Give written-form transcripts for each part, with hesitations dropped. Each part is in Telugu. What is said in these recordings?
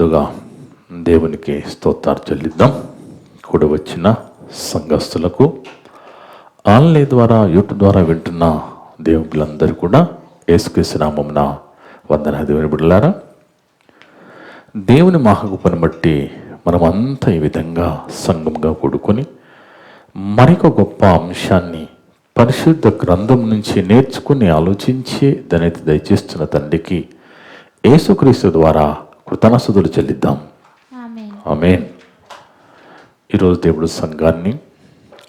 ముందుగా దేవునికి స్తోత్రాలు చెల్లిద్దాం. కూడి వచ్చిన సంఘస్థులకు, ఆన్లైన్ ద్వారా యూట్యూబ్ ద్వారా వింటున్న దేవుళ్ళందరూ కూడా యేసుక్రీస్తు నామమున వందనాలు. దేవుని బిడ్డలారా, దేవుని మహాకృపను బట్టి మనమంతా ఈ విధంగా సంఘంగా కూడుకొని మరొక గొప్ప అంశాన్ని పరిశుద్ధ గ్రంథం నుంచి నేర్చుకుని ఆలోచించి దాన్ని దయచేస్తున్న తండ్రికి యేసుక్రీస్తు ద్వారా కృతజ్ఞతలు చెల్లిద్దాం. ఆమేన్. ఈరోజు దేవుడు సంఘాన్ని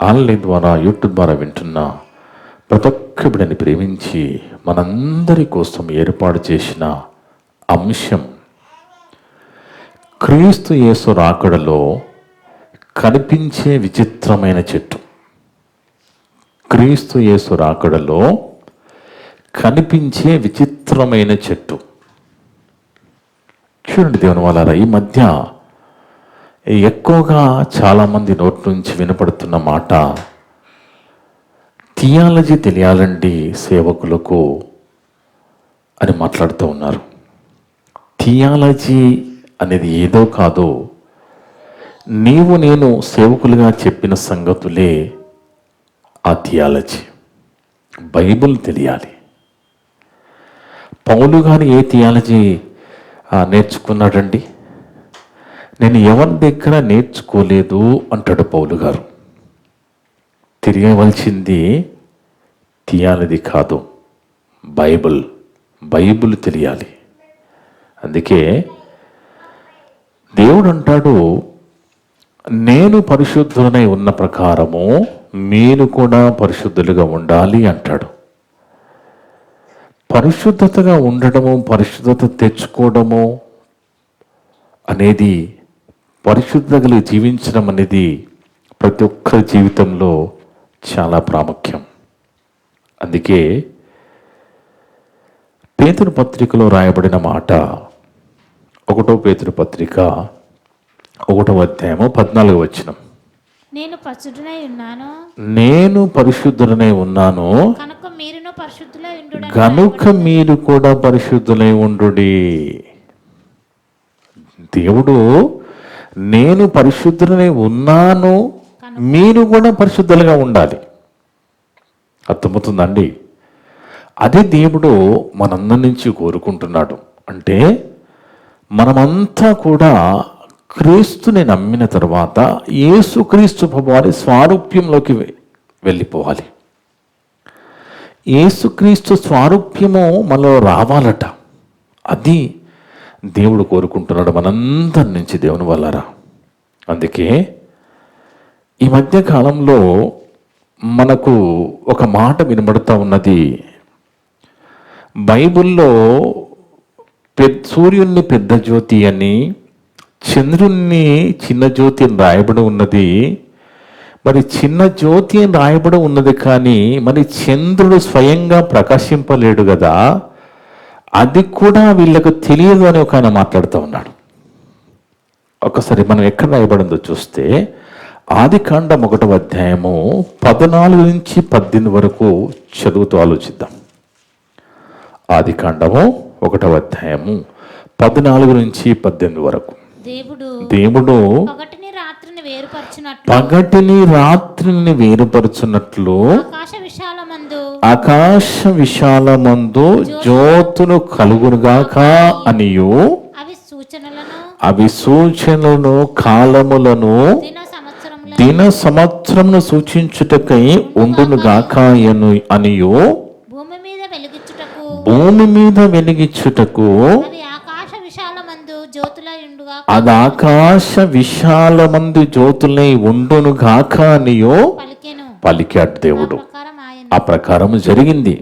ఆన్లైన్ ద్వారా యూట్యూబ్ ద్వారా వింటున్న ప్రతి ఒక్క బిడ్డని ప్రేమించి మనందరి కోసం ఏర్పాటు చేసిన అంశం క్రీస్తు యేసు రాకడలో కనిపించే విచిత్రమైన చెట్టు. క్రీస్తు యేసు రాకడలో కనిపించే విచిత్రమైన చెట్టు. చూడండి దేవుని వాళ్ళారా, ఈ మధ్య ఎక్కువగా చాలామంది నోటి నుంచి వినపడుతున్న మాట, థియాలజీ తెలియాలండి సేవకులకు అని మాట్లాడుతూ ఉన్నారు. థియాలజీ అనేది ఏదో కాదో, నీవు నేను సేవకులుగా చెప్పిన సంగతులే ఆ థియాలజీ. బైబిల్ తెలియాలి. పౌలు గారు ఏ థియాలజీ నేర్చుకున్నాడండి? నేను ఎవరి దగ్గర నేర్చుకోలేదు అంటాడు పౌలు గారు. తెలియవలసింది థియాలజీ కాదు, బైబిల్ తెలియాలి. అందుకే దేవుడు అంటాడు, నేను పరిశుద్ధులనై ఉన్న ప్రకారము మీరు కూడా పరిశుద్ధులుగా ఉండాలి అంటాడు. పరిశుద్ధతగా ఉండడము, పరిశుద్ధత తెచ్చుకోవడము అనేది, పరిశుద్ధతగా జీవించడం అనేది ప్రతి ఒక్కరి జీవితంలో చాలా ప్రాముఖ్యం. అందుకే పేతురు పత్రికలో రాయబడిన మాట, 1 పేతురు పత్రిక 1వ అధ్యాయము 14వ వచనం, నేను పరిశుద్ధుడనై ఉన్నాను కనుక మీరు కూడా పరిశుద్ధులై ఉండుడి. దేవుడు నేను పరిశుద్ధుడనై ఉన్నాను, మీరు కూడా పరిశుద్ధులుగా ఉండాలి. అర్థమవుతుందండి? అదే దేవుడు మనందరి నుంచి కోరుకుంటున్నాడు. అంటే మనమంతా కూడా క్రీస్తుని నమ్మిన తర్వాత యేసుక్రీస్తు వారి స్వారూప్యంలోకి వెళ్ళిపోవాలి. యేసుక్రీస్తు స్వారూప్యము మనలో రావాలట. అది దేవుడు కోరుకుంటున్నాడు మనందరి నుంచి, దేవుని వల్లరా. అందుకే ఈ మధ్య కాలంలో మనకు ఒక మాట వినబడుతూ ఉన్నది. బైబిల్లో సూర్యుడిని పెద్ద జ్యోతి అని, చంద్రుణ్ణి చిన్న జ్యోతి అని రాయబడి ఉన్నది. మరి చిన్న జ్యోతి అని రాయబడి ఉన్నది, కానీ మరి చంద్రుడు స్వయంగా ప్రకాశింపలేడు కదా, అది కూడా వీళ్ళకు తెలియదు అని ఒక ఆయన మాట్లాడుతూ ఉన్నాడు. ఒకసారి మనం ఎక్కడ రాయబడిందో చూస్తే ఆదికాండం 1వ అధ్యాయము 14 నుంచి 18 వరకు చదువుతూ ఆలోచిద్దాం. ఆదికాండము 1వ అధ్యాయము 14 నుంచి 18 వరకు. దేవుడు పగటిని రాత్రిని వేరుపరచున్నట్లు ఆకాశ విశాలమందు జ్యోతులు కలుగునుగాక అనియు, అవి సూచనలను కాలములను దిన సంవత్సరమును సూచించుటకై ఉండునుగాక అనియు, భూమి మీద వెలిగించుటకు అది ఆకాశ విశాలమందు జ్యోతులై ఉండునుగాక అనియో పలికాడు దేవుడు. ఆ ప్రకారం జరిగింది.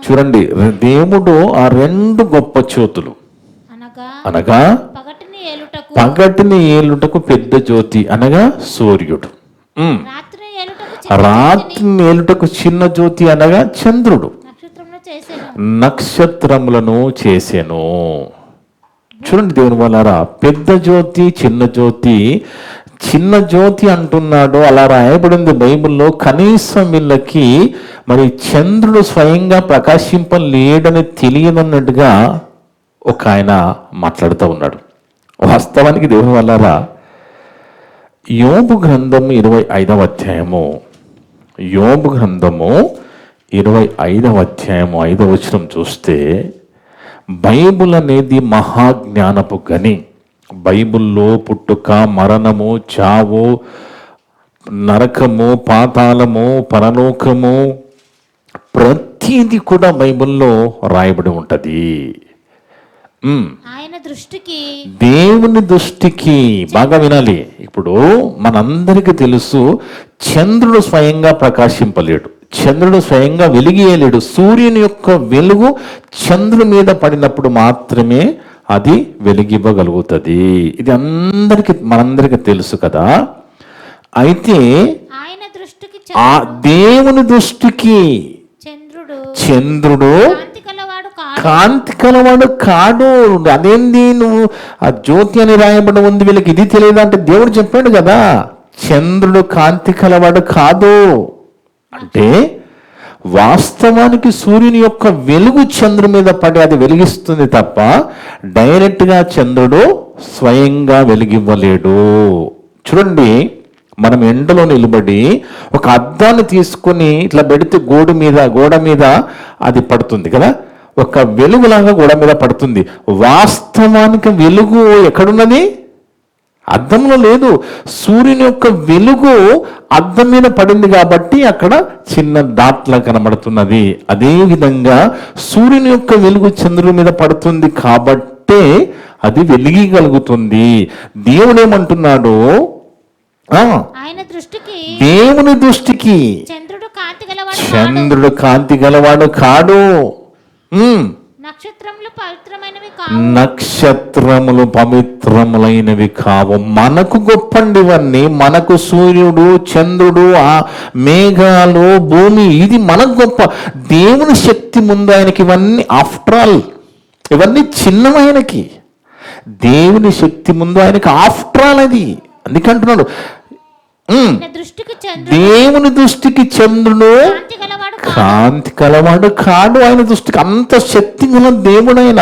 చూడండి, దేవుడు ఆ 2 గొప్ప జ్యోతులు అనగా పగటిని ఏలుటకు పెద్ద జ్యోతి అనగా సూర్యుడు, రాత్రిని ఏలుటకు చిన్న జ్యోతి అనగా చంద్రుడు, నక్షత్రములను చేసెను. చూడండి దేవుని వాళ్ళారా, పెద్ద జ్యోతి చిన్న జ్యోతి, చిన్న జ్యోతి అంటున్నాడు, అలా రాయబడింది బైబిల్లో. కనీసం వీళ్ళకి మరి చంద్రుడు స్వయంగా ప్రకాశింపలేడని తెలియదన్నట్టుగా ఒక ఆయన మాట్లాడుతూ ఉన్నాడు. వాస్తవానికి దేవుని వల్లరా యోబు గ్రంథము 25వ అధ్యాయము, యోబు గ్రంథము 25వ అధ్యాయము 5వ వచనం చూస్తే బైబుల్ అనేది మహాజ్ఞానపు గని. బైబుల్లో పుట్టుక, మరణము, చావు, నరకము, పాతాళము, పరలోకము ప్రతిదీ కూడా బైబిల్లో రాయబడి ఉంటుంది. ఆయన దృష్టికి, దేవుని దృష్టికి, బాగా వినాలి. ఇప్పుడు మనందరికీ తెలుసు, చంద్రుడు స్వయంగా ప్రకాశింపలేడు, చంద్రుడు స్వయంగా వెలిగియలేడు. సూర్యుని యొక్క వెలుగు చంద్రుని మీద పడినప్పుడు మాత్రమే అది వెలిగివ్వగలుగుతుంది. ఇది మనందరికీ తెలుసు కదా. అయితే ఆయన దృష్టికి ఆ దేవుని దృష్టికి చంద్రుడు కాంతి కలవాడు కాడు. అదేంది నువ్వు ఆ జ్యోతి అని రాయబడి ఉంది, వీళ్ళకి ఇది తెలియదు అంటే దేవుడు చెప్పాడు కదా, చంద్రుడు కాంతి కలవాడు కాదు అంటే వాస్తవానికి సూర్యుని యొక్క వెలుగు చంద్రుని మీద పడి అది వెలిగిస్తుంది తప్ప డైరెక్ట్గా చంద్రుడు స్వయంగా వెలిగివ్వలేడు. చూడండి, మనం ఎండలో నిలబడి ఒక అద్దాన్ని తీసుకొని ఇట్లా పెడితే గోడ మీద అది పడుతుంది కదా, ఒక వెలుగులాగా గోడ మీద పడుతుంది. వాస్తవానికి వెలుగు ఎక్కడున్నది? అద్దంలో లేదు. సూర్యుని యొక్క వెలుగు అద్దం మీద పడింది కాబట్టి అక్కడ చిన్న డాట్లా కనబడుతున్నది. అదేవిధంగా సూర్యుని యొక్క వెలుగు చంద్రుని మీద పడుతుంది కాబట్టే అది వెలిగగలుగుతుంది. దేవుడు ఏమంటున్నాడు? దేవుని దృష్టికి చంద్రుడు కాంతి గలవాడు కాడు. నక్షత్రములు పవిత్రములైనవి కావు. మనకు గొప్పండి ఇవన్నీ. మనకు సూర్యుడు, చంద్రుడు, ఆ మేఘాలు, భూమి, ఇది మనకు గొప్ప. దేవుని శక్తి ముందు ఆయనకి ఇవన్నీ ఆఫ్టర్ ఆల్, ఇవన్నీ చిన్నమైనకి. దేవుని శక్తి ముందు ఆయనకి ఆఫ్టర్ ఆల్ అది. అందుకంటున్నాడు దేవుని దృష్టికి చంద్రుడు కాంతి కలవాడు కాడు. ఆయన దృష్టికి అంత శక్తి గల దేవుడైన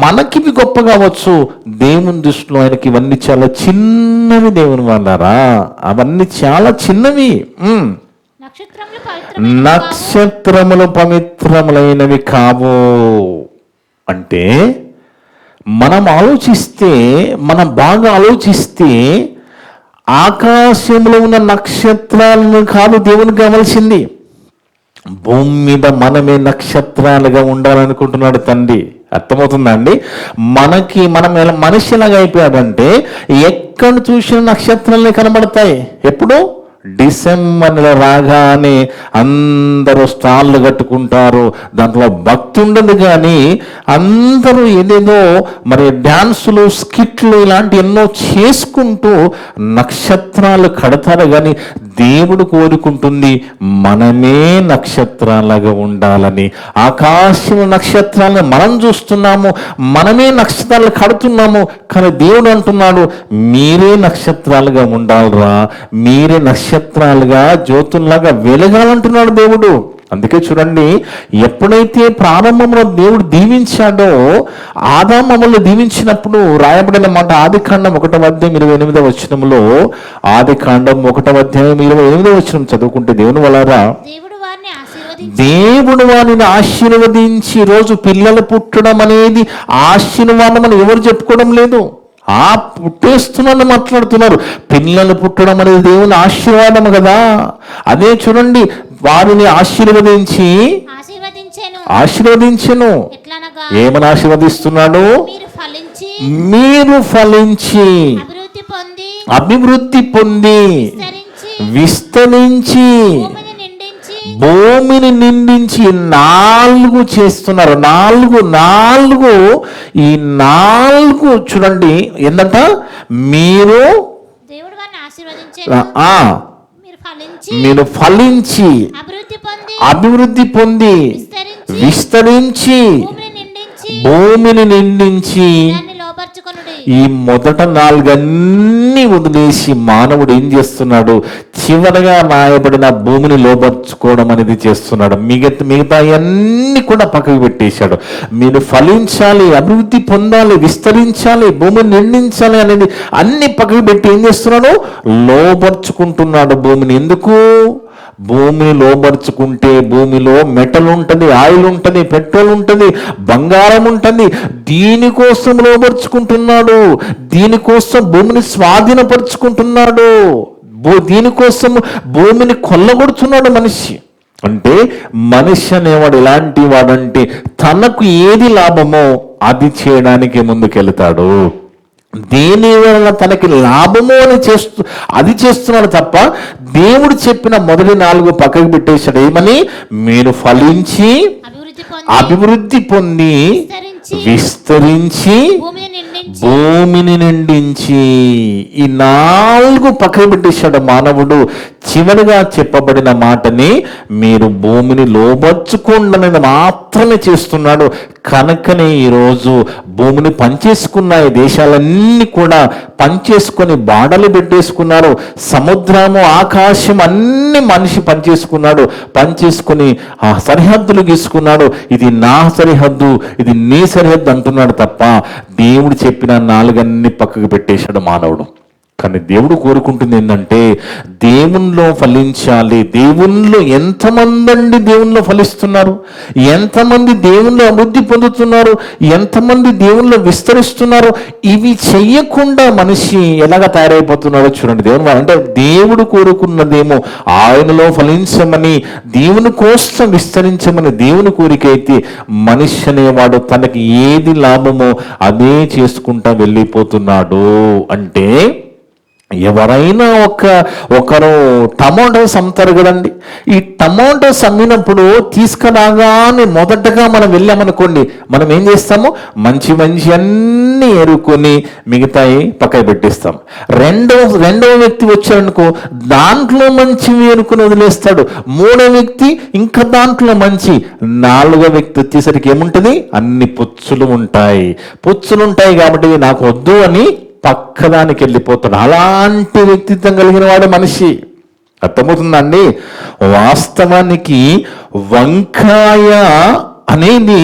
మనకి గొప్ప కావచ్చు, దేవుని దృష్టిలో ఆయనకి ఇవన్నీ చాలా చిన్నవి. దేవుని వాళ్ళారా, అవన్నీ చాలా చిన్నవి. నక్షత్రములు పవిత్రములైనవి కావు అంటే మనం బాగా ఆలోచిస్తే ఆకాశంలో ఉన్న నక్షత్రాలను కాదు దేవునికి కావాల్సింది, భూమి మీద మనమే నక్షత్రాలుగా ఉండాలనుకుంటున్నాడు తండ్రి. అర్థమవుతుందా అండి? మనం మనిషిలాగా అయిపోయాడంటే ఎక్కడ చూసిన నక్షత్రాలే కనబడతాయి. ఎప్పుడు? డిసెంబర్ నెల రాగానే అందరూ స్టాళ్ళు కట్టుకుంటారు, దాంట్లో భక్తి ఉండదు. కానీ అందరూ ఏదేదో మరి డ్యాన్సులు, స్కిట్లు ఇలాంటి ఎన్నో చేసుకుంటూ నక్షత్రాలు కడతారు. కానీ దేవుడు కోరుకుంటుంది మనమే నక్షత్రాలుగా ఉండాలని. ఆకాశం నక్షత్రాలను మనం చూస్తున్నాము, మనమే నక్షత్రాలు కడుతున్నాము. కానీ దేవుడు అంటున్నాడు మీరే నక్షత్రాలుగా ఉండాలరా, మీరే నక్షత్రాలుగా జ్యోతుల్లాగా వెలగాలంటున్నాడు దేవుడు. అందుకే చూడండి, ఎప్పుడైతే ప్రారంభంలో దేవుడు దీవించాడో, ఆదామములను దీవించినప్పుడు రాయబడిన మాట ఆదికాండం 1వ అధ్యాయం 28వ వచనంలో, ఆదికాండం 1వ అధ్యాయం 28వ వచనం చదువుకుంటే దేవుని వలన దేవుడు వారిని ఆశీర్వదించి, రోజు పిల్లలు పుట్టడం అనేది ఆశీర్వాదం అని ఎవరు చెప్పుకోవడం లేదు, పుట్టేస్తున్నాను మాట్లాడుతున్నారు. పిల్లలు పుట్టడం అనేది దేవుని ఆశీర్వాదం కదా. అదే చూడండి, వారిని ఆశీర్వదించెను. ఏమని ఆశీర్వదిస్తున్నాడు? మీరు ఫలించి అభివృద్ధి పొంది విస్తరించి భూమిని నిండించి 4 చేస్తున్నారు. 4 ఈ 4 చూడండి ఏంటంట, మీరు ఫలించి అభివృద్ధి పొంది విస్తరించి భూమిని నిండించి ఈ మొదట నాలుగన్నీ వదిలేసి మానవుడు ఏం చేస్తున్నాడు? చివరగా రాయబడిన భూమిని లోపరుచుకోవడం అనేది చేస్తున్నాడు. మిగతా అన్ని కూడా పక్కకు పెట్టేశాడు. మీరు ఫలించాలి, అభివృద్ధి పొందాలి, విస్తరించాలి, భూమిని నిండించాలి అనేది అన్ని పక్కకు పెట్టి ఏం చేస్తున్నాడు? లోపరుచుకుంటున్నాడు భూమిని. ఎందుకు? భూమిని లోపరుచుకుంటే భూమిలో మెటల్ ఉంటుంది, ఆయిల్ ఉంటుంది, పెట్రోల్ ఉంటుంది, బంగారం ఉంటుంది. దీనికోసం లోపరుచుకుంటున్నాడు. దీనికోసం భూమిని స్వాధీనపరుచుకుంటున్నాడు. దీనికోసం భూమిని కొల్లగొడుతున్నాడు మనిషి. అంటే మనిషి అనేవాడు ఎలాంటి వాడంటే తనకు ఏది లాభమో అది చేయడానికి ముందుకెళ్తాడు. దేని వలన తనకి లాభమో అని అది చేస్తున్నాడు తప్ప దేవుడు చెప్పిన మొదటి 4 పక్కకు పెట్టేశాడు. ఏమని? మీరు ఫలించి అభివృద్ధి పొంది విస్తరించి భూమిని నిండించి, ఈ 4 పక్కకు పెట్టేశాడు మానవుడు. చివరిగా చెప్పబడిన మాటని మీరు భూమిని లోబర్చుకోండి అనేది మాత్రమే చేస్తున్నాడు. కనుకనే ఈరోజు భూమిని పంచేసుకున్న ఈ దేశాలన్నీ కూడా పంచేసుకొని బాడలు పెట్టేసుకున్నారు. సముద్రము, ఆకాశం అన్ని మనిషి పంచేసుకొని ఆ సరిహద్దులు గీసుకున్నాడు. ఇది నా సరిహద్దు, ఇది నీ సరిహద్దు అంటున్నాడు తప్ప దేవుడు చెప్పిన 4 పక్కకు పెట్టేశాడు మానవుడు. కానీ దేవుడు కోరుకుంటుంది ఏంటంటే దేవునిలో ఫలించాలి. దేవునిలో ఎంతమంది దేవునిలో ఫలిస్తున్నారు, ఎంతమంది దేవునిలో అభివృద్ధి పొందుతున్నారు, ఎంతమంది దేవునిలో విస్తరిస్తున్నారు. ఇవి చెయ్యకుండా మనిషి ఎలాగ తయారైపోతున్నాడో చూడండి. దేవుని అంటే దేవుడు కోరుకున్నదేమో ఆయనలో ఫలించమని, దేవుని కోసం విస్తరించమని దేవుని కోరిక అయితే, మనిషి అనేవాడు తనకి ఏది లాభమో అదే చేసుకుంటా వెళ్ళిపోతున్నాడు. అంటే ఎవరైనా ఒకరు టమాటోస్ అమ్ముతారు కదండి. ఈ టమాటోస్ అమ్మినప్పుడు తీసుకురాగానే మొదటగా మనం వెళ్ళామనుకోండి, మనం ఏం చేస్తాము? మంచి అన్నీ ఏరుకొని మిగతాయి పక్కన పెట్టేస్తాం. రెండవ వ్యక్తి వచ్చాడనుకో, దాంట్లో మంచివి ఏరుకొని వదిలేస్తాడు. 3వ వ్యక్తి ఇంకా దాంట్లో మంచి. 4వ వ్యక్తి వచ్చేసరికి ఏముంటుంది? అన్ని పుచ్చులు ఉంటాయి కాబట్టి నాకు వద్దు అని పక్కదానికి వెళ్ళిపోతాడు. అలాంటి వ్యక్తిత్వం కలిగిన వాడు మనిషి. అర్థమవుతుందండి? వాస్తవానికి వంకాయ అనేది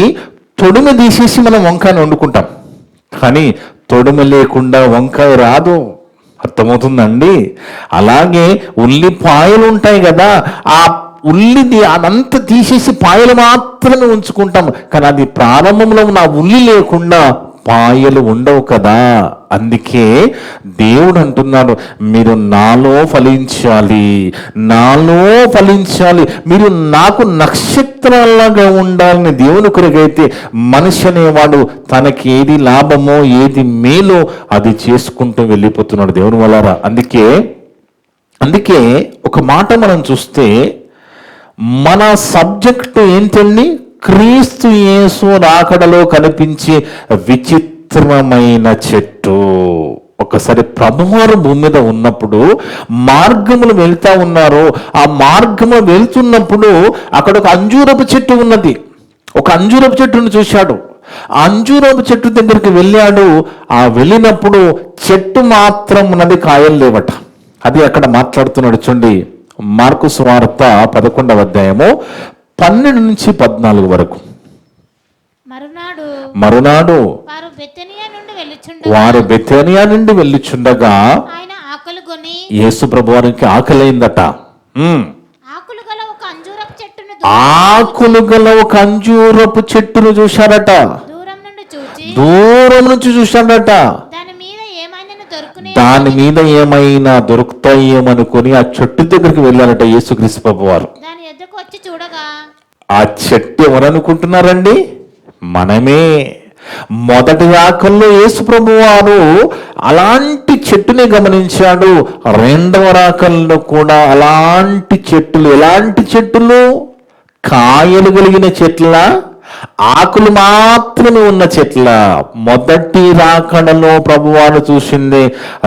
తొడుమ తీసేసి మనం వంకాయను వండుకుంటాం, కానీ తొడుమ లేకుండా వంకాయ రాదు. అర్థమవుతుందండి? అలాగే ఉల్లిపాయలు ఉంటాయి కదా, ఆ ఉల్లిది అదంతా తీసేసి పాయలు మాత్రమే ఉంచుకుంటాం, కానీ అది ప్రారంభంలో ఉన్న ఉల్లి లేకుండా పాయలు ఉండవు కదా. అందుకే దేవుడు అంటున్నాడు, మీరు నాలో ఫలించాలి, మీరు నాకు నక్షత్రాలాగా ఉండాలని దేవుని కొరకైతే మనిషి అనేవాడు తనకి ఏది లాభమో ఏది మేలో అది చేసుకుంటూ వెళ్ళిపోతున్నాడు దేవుని వల్ల. అందుకే ఒక మాట మనం చూస్తే మన సబ్జెక్టు ఏంటండి? క్రీస్తు యేసు రాకడలో కనిపించే విచిత్రమైన చెట్టు. ఒకసారి ప్రభువారు భూమి మీద ఉన్నప్పుడు మార్గములు వెళ్తా ఉన్నారు. ఆ మార్గము వెళ్తున్నప్పుడు అక్కడ ఒక అంజూరపు చెట్టు ఉన్నది. ఒక అంజూరపు చెట్టును చూశాడు. ఆ అంజూరపు చెట్టు దగ్గరికి వెళ్ళాడు. ఆ వెళ్ళినప్పుడు చెట్టు మాత్రం ఉన్నది, కాయలు లేవట. అది అక్కడ మాట్లాడుతున్నాడు. చూడండి, మార్కు సువార్త 11వ అధ్యాయము 12 నుంచి 14 వరకు. మరునాడు వారు బెతనియా నుండి వెళ్ళుచుండగా యేసు ప్రభువారికి ఆకలైందట. ఆకులు గల ఒక అంజూరపు చెట్టును చూశారట. దూరం నుంచి చూశాడట. దాని మీద ఏమైనా దొరుకుతాయేమనుకొని ఆ చెట్టు దగ్గరికి వెళ్ళారట యేసుక్రీస్తు ప్రభువారు. ఆ చెట్టు ఎవరనుకుంటున్నారండి? మనమే. మొదటి రాకల్లో యేసు ప్రభువారు అలాంటి చెట్టుని గమనించాడు. రెండవ రాకల్లో కూడా అలాంటి చెట్టులు. ఎలాంటి చెట్టులు? కాయలు కలిగిన చెట్ల, ఆకులు మాత్రమే ఉన్న చెట్ల. మొదటి రాకడలో ప్రభువారు చూసిందే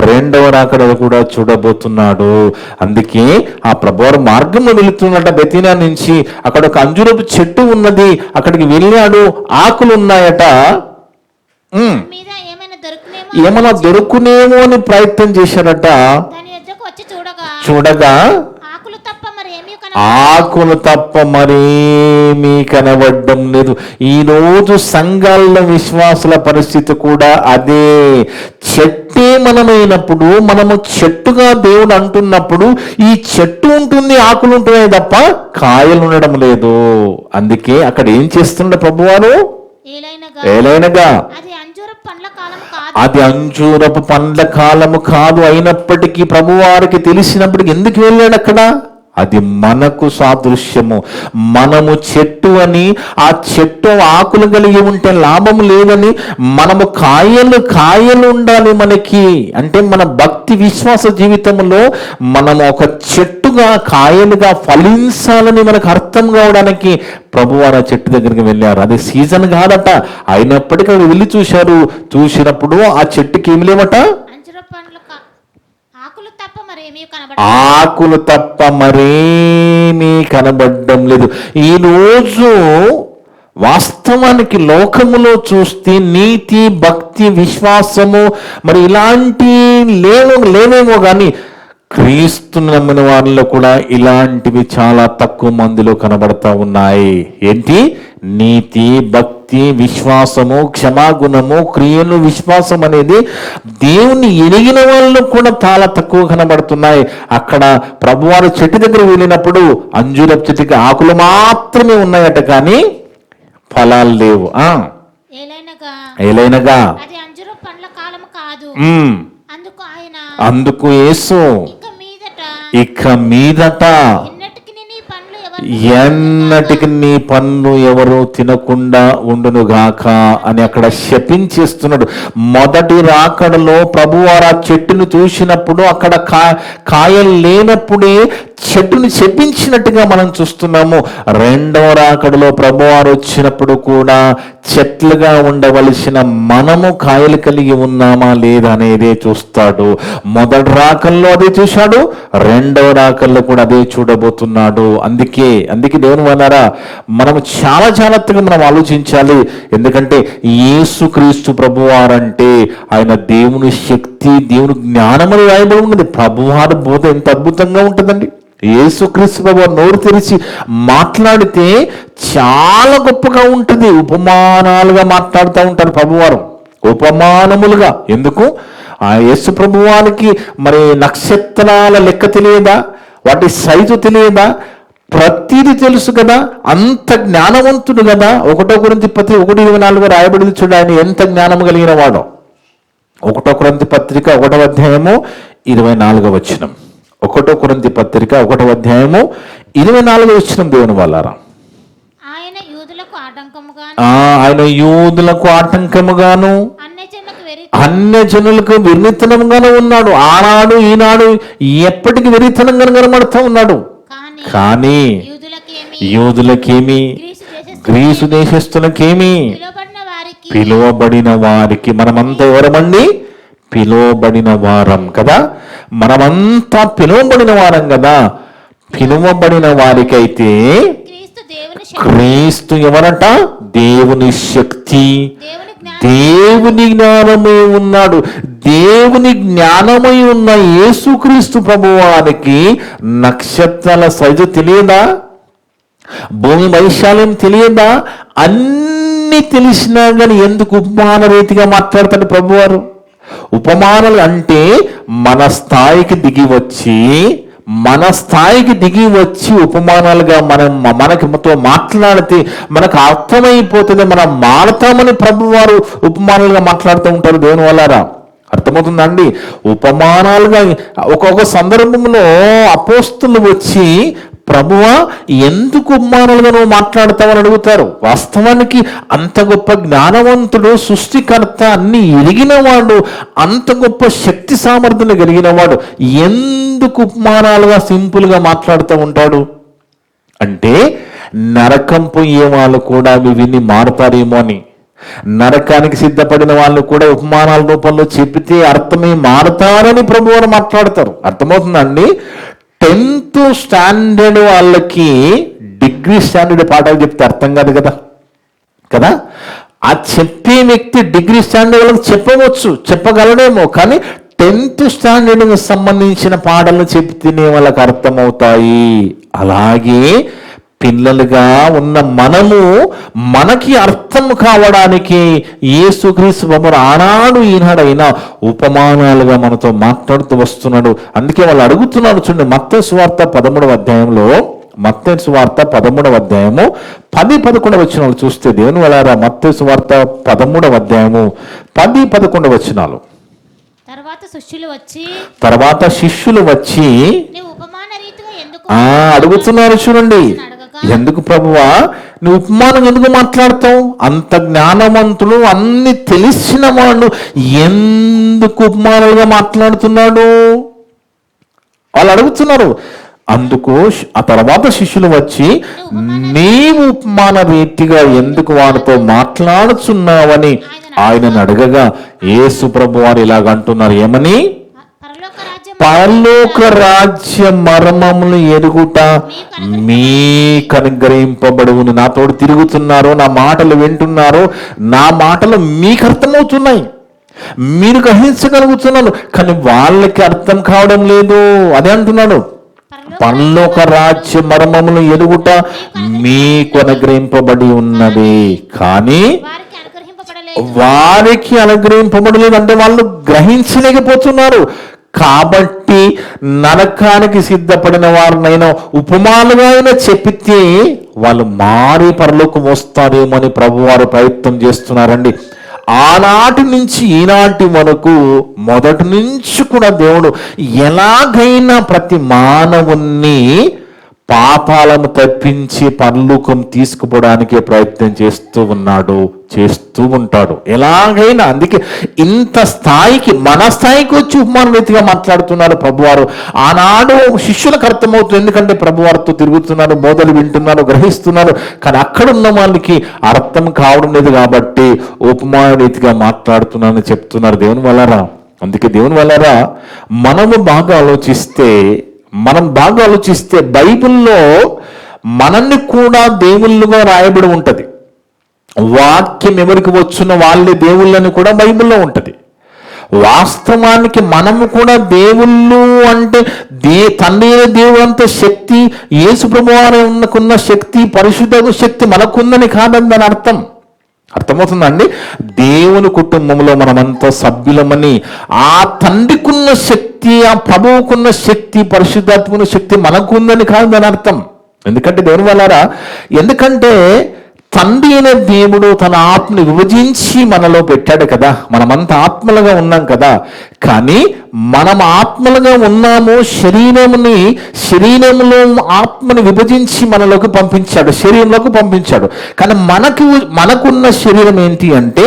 రెండవ రాకడలో కూడా చూడబోతున్నాడు. అందుకే ఆ ప్రభువారు మార్గంలో వెళుతున్నట. బెతనియా నుంచి అక్కడ ఒక అంజూరపు చెట్టు ఉన్నది, అక్కడికి వెళ్ళాడు. ఆకులు ఉన్నాయట. ఏమైనా దొరుకునేమో అని ప్రయత్నం చేశారట. దాని యొద్దకు వచ్చి చూడగా ఆకులు తప్ప మరేమీ ఆకులు తప్ప మరేమీ కనబడడం లేదు. ఈరోజు సంఘాల్లో విశ్వాసుల పరిస్థితి కూడా అదే. చెట్టే మనమైనప్పుడు, మనము చెట్టుగా దేవుడు అంటున్నప్పుడు ఈ చెట్టు ఉంటుంది, ఆకులు ఉంటున్నాయి తప్ప కాయలు ఉండడం లేదు. అందుకే అక్కడ ఏం చేస్తుండే ప్రభువారు? ఏలైనగా అది అంజూరపు పండ్ల కాలము కాదు. అయినప్పటికీ ప్రభువారికి తెలిసినప్పటికీ ఎందుకు వెళ్ళాడు అక్కడ? అది మనకు సాదృశ్యము. మనము చెట్టు అని, ఆ చెట్టు ఆకులు కలిగి ఉంటే లాభం లేదని, మనము కాయలు ఉండాలి మనకి. అంటే మన భక్తి విశ్వాస జీవితంలో మనము ఒక చెట్టుగా, కాయలుగా ఫలించాలని మనకు అర్థం కావడానికి ప్రభువారు ఆ చెట్టు దగ్గరికి వెళ్ళారు. అది సీజన్ కాదట, అయినప్పటికీ అక్కడ వెళ్ళి చూసినప్పుడు ఆ చెట్టుకి ఏమి లేవట? ఆకులు తప్ప మరేమీ కనబడడం లేదు. ఈరోజు వాస్తవానికి లోకములో చూస్తే నీతి, భక్తి, విశ్వాసము మరి ఇలాంటి లేవేమో కానీ క్రీస్తుని నమ్మిన వారిలో కూడా ఇలాంటివి చాలా తక్కువ మందిలో కనబడతా ఉన్నాయి. ఏంటి? నీతి, భక్తి, విశ్వాసము, క్షమాగుణము, క్రియలు, విశ్వాసం అనేది దేవుని ఎరిగిన వాళ్ళు కూడా చాలా తక్కువ కనబడుతున్నాయి. అక్కడ ప్రభువారు చెట్టు దగ్గర వెళ్ళినప్పుడు అంజూరపు చెట్టుకి ఆకులు మాత్రమే ఉన్నాయట, కానీ ఫలాలు లేవు. ఏలైనగా అందుకు యేసు ఇక మీదట ఎన్నటికి నీ పండ్లు ఎవరు తినకుండా ఉండునుగాక అని అక్కడ శపించేస్తున్నాడు. మొదటి రాకడలో ప్రభువారు ఆ చెట్టును చూసినప్పుడు అక్కడ కాయలు లేనప్పుడే చెట్టును శపించినట్టుగా మనం చూస్తున్నాము. రెండవ రాకడలో ప్రభువారు వచ్చినప్పుడు కూడా చెట్లుగా ఉండవలసిన మనము కాయలు కలిగి ఉన్నామా లేదా అనేదే చూస్తాడు. మొదటి రాకల్లో అదే చూశాడు, రెండవ రాకల్లో కూడా అదే చూడబోతున్నాడు. అందుకే దేవుని వన్నారా, మనం చాలా జాగ్రత్తగా మనం ఆలోచించాలి. ఎందుకంటే యేసుక్రీస్తు ప్రభువారంటే ఆయన దేవుని శక్తి, దేవుని జ్ఞానమని రాయబడి ఉన్నది. ప్రభువారు బోధ ఎంత అద్భుతంగా ఉంటుందండి. యేసుక్రీస్తు ప్రభువారు నోరు తెరిచి మాట్లాడితే చాలా గొప్పగా ఉంటుంది. ఉపమానాలుగా మాట్లాడుతూ ఉంటారు ప్రభువారు, ఉపమానములుగా. ఎందుకు? ఆ యేసు ప్రభువారికి మరి నక్షత్రాల లెక్క తెలియదా? వాటి సైజు తెలియదా? ప్రతిదీ తెలుసు కదా, అంత జ్ఞానవంతుడు కదా. 1 కొరింథీ పత్రిక 1:24 రాయబడింది చూడ, ఆయన ఎంత జ్ఞానము కలిగిన వాడో. 1 కొరింథీ పత్రిక 1వ అధ్యాయము 24వ వచనం. 1 కొరింథీ పత్రిక 1వ అధ్యాయము 24వ వచనం. దేవుని వాళ్ళారా, ఆయన యూదులకు ఆటంకముగాను అన్యజనులకు వెర్రితనంగాను ఉన్నాడు. ఆనాడు ఈనాడు ఎప్పటికీ వెర్రితనంగా కనబడుతూ ఉన్నాడు. కానీ యూదులకేమి, గ్రీసు దేశస్తులకేమి, పిలువబడిన వారికి, మనమంతా ఎవరమండి? పిలువబడిన వారం కదా, మనమంతా పిలువబడిన వారం కదా. పిలువబడిన వారికైతే క్రీస్తు ఎవరట? దేవుని శక్తి, దేవుని జ్ఞానమై ఉన్నాడు. దేవుని జ్ఞానమై ఉన్న యేసుక్రీస్తు ప్రభువానికి నక్షత్రాల సైజు తెలియదా? భూమి వైశాల్యం తెలియదా? అన్ని తెలిసినా కానీ ఎందుకు ఉపమాన రీతిగా మాట్లాడతాడు ప్రభువారు? ఉపమానాలు అంటే మన స్థాయికి దిగి వచ్చి ఉపమానాలుగా మనతో మాట్లాడితే మనకు అర్థమైపోతుంది, మనం మారతామని ప్రభువారు ఉపమానాలుగా మాట్లాడుతూ ఉంటారు. దేవుని వల్లారా, అర్థమవుతుందండి? ఉపమానాలుగా ఒక్కొక్క సందర్భంలో అపోస్తులు వచ్చి, ప్రభువా ఎందుకు ఉపమానాలుగా నువ్వు మాట్లాడతావని అడుగుతారు. వాస్తవానికి అంత గొప్ప జ్ఞానవంతుడు, సృష్టికర్త, అన్ని ఎరిగినవాడు, అంత గొప్ప శక్తి సామర్థ్యం కలిగినవాడు ఎందుకు ఉపమానాలుగా సింపుల్గా మాట్లాడుతూ ఉంటాడు అంటే, నరకం పోయే వాళ్ళు కూడా అవి విని మారుతారేమో అని, నరకానికి సిద్ధపడిన వాళ్ళు కూడా ఉపమానాల రూపంలో చెప్పితే అర్థమై మారుతారని ప్రభువారు మాట్లాడతారు. అర్థమవుతుందండి? 10th స్టాండర్డ్ వాళ్ళకి డిగ్రీ స్టాండర్డ్ పాఠాలు చెప్తే అర్థం కాదు కదా. ఆ చెప్పే వ్యక్తి డిగ్రీ స్టాండర్డ్ వాళ్ళకి చెప్పవచ్చు, చెప్పగలడేమో, కానీ 10th స్టాండర్డ్కి సంబంధించిన పాటలు చెప్తేనే వాళ్ళకి అర్థమవుతాయి. అలాగే పిల్లలుగా ఉన్న మనము మనకి అర్థం కావడానికి యేసుక్రీస్తు ప్రభువు ఆనాడు ఈనాడైనా ఉపమానాలుగా మనతో మాట్లాడుతూ వస్తున్నాడు. అందుకే వాళ్ళు అడుగుతున్నారు. చూడండి, మత్తయి సువార్త 13వ అధ్యాయంలో, మత్తయి సువార్త 13వ అధ్యాయము 10-11 వచనాలు చూస్తే దేవుని వలన, మత్తయి సువార్త 13వ అధ్యాయము 10-11 వచనాలు. తర్వాత శిష్యులు వచ్చి నీవు ఉపమాన రీతిగా ఎందుకు అడుగుతున్నారు. చూడండి, ఎందుకు ప్రభువా నువ్వు ఉపమానం ఎందుకు మాట్లాడతావు? అంత జ్ఞానవంతుడు, అన్ని తెలిసిన వాడు ఎందుకు ఉపమానాలుగా మాట్లాడుతున్నాడు? వాళ్ళు అడుగుతున్నారు. అందుకు ఆ తర్వాత శిష్యులు వచ్చి నీవు ఉపమాన రీతిగా ఎందుకు వారితో మాట్లాడుచున్నావని ఆయనను అడగగా యేసు ప్రభు వారు ఇలాగంటున్నారు. ఏమని? పరలోక రాజ్య మర్మములు ఎరుగుట మీకు అనుగ్రహింపబడును. నాతోడు తిరుగుతున్నారు, నా మాటలు వింటున్నారు, నా మాటలు మీకు అర్థమవుతున్నాయి, మీరు గ్రహించగలుగుతున్నాను, కానీ వాళ్ళకి అర్థం కావడం లేదు. అదే అంటున్నాడు, పరలోక రాజ్య మర్మములు ఎరుగుట మీకు అనుగ్రహింపబడి ఉన్నది, కానీ వారికి అనుగ్రహింపబడలేదు. అంటే వాళ్ళు గ్రహించలేకపోతున్నారు. కాబట్టి నరకానికి సిద్ధపడిన వారినైనా ఉపమాలుగా అయినా చెప్పితే వాళ్ళు మారి పరలోకం వస్తారేమో అని ప్రభువారు ప్రయత్నం చేస్తున్నారండి. ఆనాటి నుంచి ఈనాటి వరకు మొదటి నుంచి కూడా దేవుడు ఎలాగైనా ప్రతి మానవుణ్ణి పాపాలను తప్పించి పరలోకం తీసుకుపోవడానికి ప్రయత్నం చేస్తూ ఉన్నాడు, చేస్తూ ఉంటాడు ఎలాగైనా. అందుకే ఇంత స్థాయికి, మన స్థాయికి వచ్చి ఉపమాన రీతిగా మాట్లాడుతున్నారు ప్రభువారు. ఆనాడు శిష్యులకు అర్థమవుతుంది, ఎందుకంటే ప్రభువారితో తిరుగుతున్నారు, బోధలు వింటున్నారు, గ్రహిస్తున్నారు, కానీ అక్కడ ఉన్న వాళ్ళకి అర్థం కావడం లేదు కాబట్టి ఉపమాన రీతిగా మాట్లాడుతున్నానని చెప్తున్నారు దేవుని వల్లరా. అందుకే దేవుని వల్లరా మనం బాగా ఆలోచిస్తే బైబిల్లో మనల్ని కూడా దేవుళ్ళుగా రాయబడి ఉంటుంది. వాక్యం ఎవరికి వచ్చున్న వాళ్ళే దేవుళ్ళని కూడా బైబిల్లో ఉంటుంది. వాస్తవానికి మనము కూడా దేవుళ్ళు అంటే తండ్రి దేవుడు అంత శక్తి, యేసు ప్రభువారు ఉన్నకున్న శక్తి, పరిశుద్ధ శక్తి మనకుందని కాదని దాని అర్థమవుతుందండి. దేవుని కుటుంబంలో మనమంతా సభ్యులమని, ఆ తండ్రికున్న శక్తి, ఆ ప్రభువుకున్న శక్తి, పరిశుద్ధాత్మకున్న శక్తి మనకుందని కాదు దాని అర్థం. ఎందుకంటే దేవుని వల్లరా, ఎందుకంటే తండ్రి అయిన దేవుడు తన ఆత్మని విభజించి మనలో పెట్టాడు కదా. మనమంతా ఆత్మలుగా ఉన్నాం కదా, కానీ మనం ఆత్మలుగా ఉన్నాము, శరీరంలో ఆత్మని విభజించి మనలోకి పంపించాడు, శరీరంలోకి పంపించాడు. కానీ మనకున్న శరీరం ఏంటి అంటే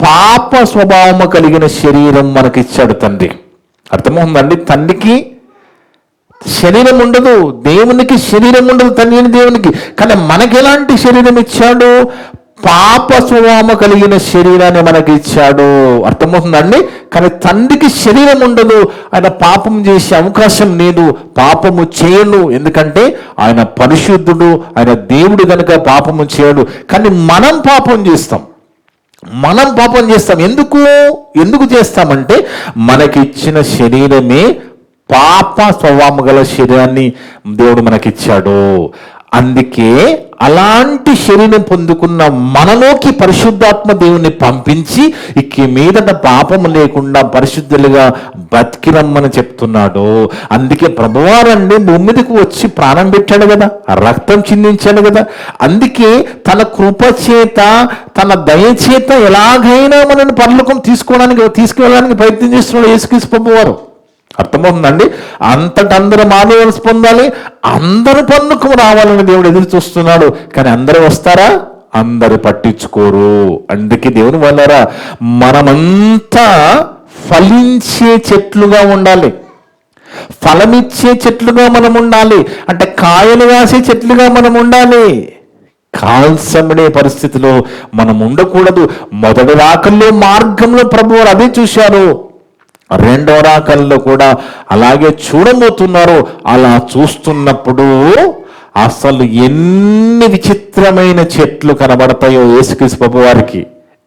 పాప స్వభావము కలిగిన శరీరం మనకిచ్చాడు తండ్రి. అర్థమవుతుందండి? తండ్రికి శరీరం ఉండదు, దేవునికి శరీరం ఉండదు, తండ్రి దేవునికి. కానీ మనకి ఎలాంటి శరీరం ఇచ్చాడు? పాప స్వభావము కలిగిన శరీరాన్ని మనకి ఇచ్చాడు. అర్థమవుతుందండి? కానీ తండ్రికి శరీరం ఉండదు, ఆయన పాపం చేసే అవకాశం లేదు, పాపము చేయడు. ఎందుకంటే ఆయన పరిశుద్ధుడు, ఆయన దేవుడు కనుక పాపము చేయడు. కానీ మనం పాపం చేస్తాం. ఎందుకు చేస్తామంటే మనకిచ్చిన శరీరమే పాప స్వభావము గల శరీరాన్ని దేవుడు మనకిచ్చాడు. అందుకే అలాంటి శరీరం పొందుకున్న మనలోకి పరిశుద్ధాత్మ దేవుని పంపించి ఇక మీదట పాపము లేకుండా పరిశుద్ధులుగా బతికిరమ్మని చెప్తున్నాడు. అందుకే ప్రభువారండి భూమి మీదకు వచ్చి ప్రాణం పెట్టాడు కదా, రక్తం చిందించాడు కదా. అందుకే తన కృప చేత, తన దయచేత ఎలాగైనా మనల్ని పరలోకం తీసుకువెళ్ళడానికి ప్రయత్నం చేస్తున్నాడు యేసుక్రీస్తు ప్రభువారు. అర్థమవుతుందండి? అంతటా అందరూ మానవలసి పొందాలి, అందరూ పరలోకం రావాలని దేవుడు ఎదురు చూస్తున్నాడు. కానీ అందరూ వస్తారా? అందరు పట్టించుకోరు. అందుకే దేవుని వల్లరా మనమంతా ఫలించే చెట్లుగా ఉండాలి, ఫలమిచ్చే చెట్లుగా మనం ఉండాలి. అంటే కాయలు కాసే చెట్లుగా మనం ఉండాలి. కాల్సమడే పరిస్థితిలో మనం ఉండకూడదు. మొదటి రాకల్లో మార్గంలో ప్రభువారు అదే చూశారు, రెండవ రాకల్లో కూడా అలాగే చూడబోతున్నారు. అలా చూస్తున్నప్పుడు అసలు ఎన్ని విచిత్రమైన చెట్లు కనబడతాయో యేసుక్రీస్తు ప్రభువారికి.